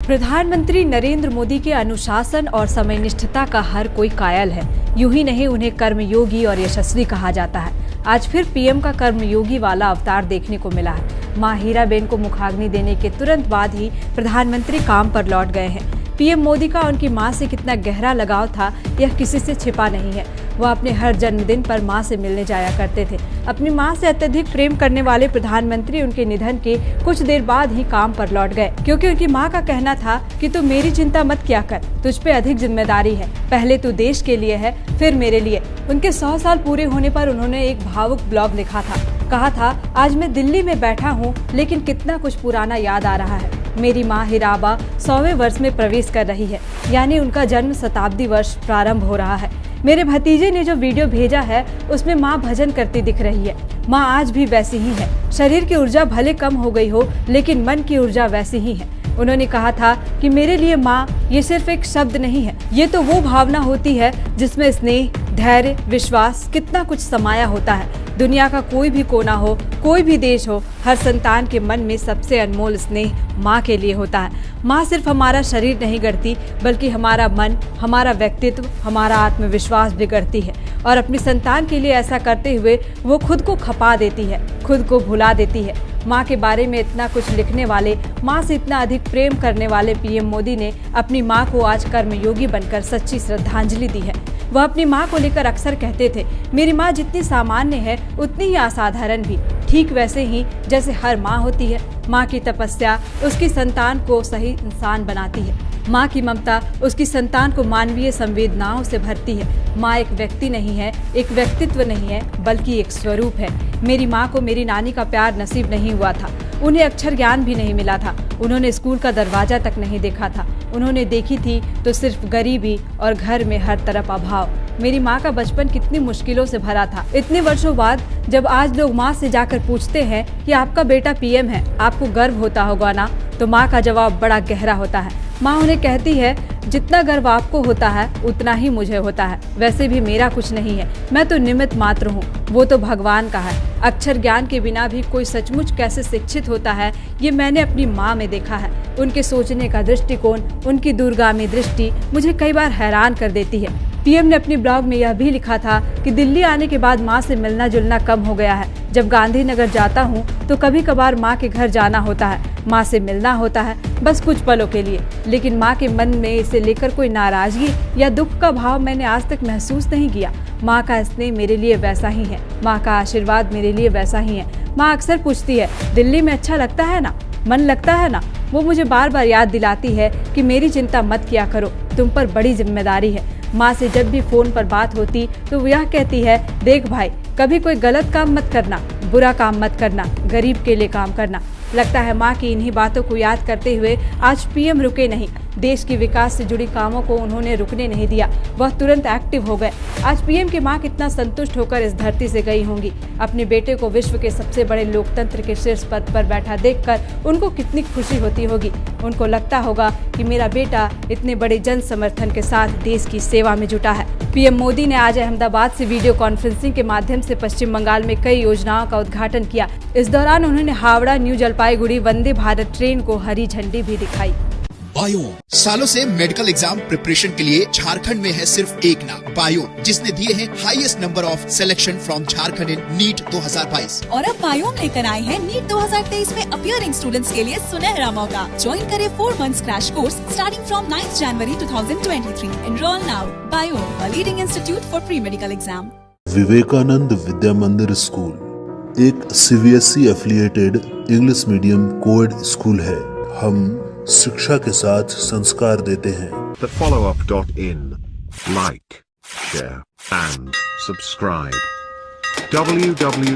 प्रधानमंत्री नरेंद्र मोदी के अनुशासन और समयनिष्ठता का हर कोई कायल है। यूं ही नहीं, उन्हें कर्मयोगी और यशस्वी कहा जाता है। आज फिर पीएम का कर्मयोगी वाला अवतार देखने को मिला है। मां हीराबेन को मुखाग्नि देने के तुरंत बाद ही प्रधानमंत्री काम पर लौट गए हैं। पीएम मोदी का उनकी मां से कितना गहरा लगाव था, यह किसी से छिपा नहीं है। वह अपने हर जन्मदिन पर मां से मिलने जाया करते थे। अपनी मां से अत्यधिक प्रेम करने वाले प्रधानमंत्री उनके निधन के कुछ देर बाद ही काम पर लौट गए, क्योंकि उनकी मां का कहना था कि तू मेरी चिंता मत किया कर, तुझ पे अधिक जिम्मेदारी है। पहले तू देश के लिए है, फिर मेरे लिए। उनके 100 साल पूरे होने पर उन्होंने एक भावुक ब्लॉग लिखा था। कहा था, आज मैं दिल्ली में बैठा हूँ, लेकिन कितना कुछ पुराना याद आ रहा है। मेरी माँ हीराबा 100वें वर्ष में प्रवेश कर रही है, यानी उनका जन्म शताब्दी वर्ष प्रारंभ हो रहा है। मेरे भतीजे ने जो वीडियो भेजा है, उसमें माँ भजन करती दिख रही है। माँ आज भी वैसी ही है। शरीर की ऊर्जा भले कम हो गई हो, लेकिन मन की ऊर्जा वैसी ही है। उन्होंने कहा था कि मेरे लिए माँ ये सिर्फ एक शब्द नहीं है, ये तो वो भावना होती है जिसमें स्नेह, धैर्य, विश्वास, कितना कुछ समाया होता है। दुनिया का कोई भी कोना हो, कोई भी देश हो, हर संतान के मन में सबसे अनमोल स्नेह माँ के लिए होता है। माँ सिर्फ हमारा शरीर नहीं गढ़ती, बल्कि हमारा मन, हमारा व्यक्तित्व, हमारा आत्मविश्वास भी गढ़ती है। और अपनी संतान के लिए ऐसा करते हुए वो खुद को खपा देती है, खुद को भुला देती है। माँ के बारे में इतना कुछ लिखने वाले, माँ से इतना अधिक प्रेम करने वाले पीएम मोदी ने अपनी माँ को आज कर्मयोगी बनकर सच्ची श्रद्धांजलि दी है। वह अपनी माँ को लेकर अक्सर कहते थे, मेरी माँ जितनी सामान्य है, उतनी ही असाधारण भी। ठीक वैसे ही जैसे हर माँ होती है। माँ की तपस्या उसकी संतान को सही इंसान बनाती है। माँ की ममता उसकी संतान को मानवीय संवेदनाओं से भरती है। माँ एक व्यक्ति नहीं है, एक व्यक्तित्व नहीं है, बल्कि एक स्वरूप है। मेरी माँ को मेरी नानी का प्यार नसीब नहीं हुआ था। उन्हें अक्षर ज्ञान भी नहीं मिला था। उन्होंने स्कूल का दरवाजा तक नहीं देखा था। उन्होंने देखी थी तो सिर्फ गरीबी और घर में हर तरफ अभाव। मेरी माँ का बचपन कितनी मुश्किलों से भरा था। इतने वर्षों बाद जब आज लोग माँ से जाकर पूछते हैं कि आपका बेटा पीएम है, आपको गर्व होता होगा ना, तो माँ का जवाब बड़ा गहरा होता है। माँ उन्हें कहती है, जितना गर्व आपको होता है उतना ही मुझे होता है। वैसे भी मेरा कुछ नहीं है, मैं तो निमित्त मात्र हूँ, वो तो भगवान का है। अक्षर ज्ञान के बिना भी कोई सचमुच कैसे शिक्षित होता है, ये मैंने अपनी माँ में देखा है। उनके सोचने का दृष्टिकोण, उनकी दूरगामी दृष्टि मुझे कई बार हैरान कर देती है। पीएम ने अपनी ब्लॉग में यह भी लिखा था कि दिल्ली आने के बाद माँ से मिलना जुलना कम हो गया है। जब गांधीनगर जाता हूँ तो कभी कभार माँ के घर जाना होता है, माँ से मिलना होता है, बस कुछ पलों के लिए। लेकिन माँ के मन में इसे लेकर कोई नाराजगी या दुख का भाव मैंने आज तक महसूस नहीं किया। माँ का स्नेह मेरे लिए वैसा ही है, माँ का आशीर्वाद मेरे लिए वैसा ही है। माँ अक्सर पूछती है, दिल्ली में अच्छा लगता है ना, मन लगता है ना। वो मुझे बार बार याद दिलाती है कि मेरी चिंता मत किया करो, तुम पर बड़ी जिम्मेदारी है। माँ से जब भी फोन पर बात होती तो वो यह कहती है, देख भाई, कभी कोई गलत काम मत करना, बुरा काम मत करना, गरीब के लिए काम करना। लगता है माँ की इन्हीं बातों को याद करते हुए आज पीएम रुके नहीं। देश के विकास से जुड़ी कामों को उन्होंने रुकने नहीं दिया, वह तुरंत एक्टिव हो गए। आज पीएम की माँ कितना संतुष्ट होकर इस धरती से गई होंगी। अपने बेटे को विश्व के सबसे बड़े लोकतंत्र के शीर्ष पद पर बैठा देखकर उनको कितनी खुशी होती होगी। उनको लगता होगा कि मेरा बेटा इतने बड़े जन समर्थन के साथ देश की सेवा में जुटा है। पीएम मोदी ने आज अहमदाबाद से वीडियो कॉन्फ्रेंसिंग के माध्यम से पश्चिम बंगाल में कई योजनाओं का उद्घाटन किया। इस दौरान उन्होंने हावड़ा न्यू जलपाईगुड़ी वंदे भारत ट्रेन को हरी झंडी भी दिखाई। बायोन सालों से मेडिकल एग्जाम प्रिपरेशन के लिए झारखंड में है सिर्फ एक नाम, बायोन, जिसने दिए हैं highest number of selection from Jharkhand in NEET 2022। और अब बायोन लेकर आए हैं नीट 2023 में अपीयरिंग स्टूडेंट्स के लिए सुनहरा मौका। ज्वाइन करें 4 months crash course starting from 9 January 2023। Enrol now. बायोन, a leading institute for pre-medical exam। Vivekananda Vidya Mandir school एक CBSE affiliated English medium coed school है। हम शिक्षा के साथ संस्कार देते हैं। The followup.in. Like, share and subscribe. www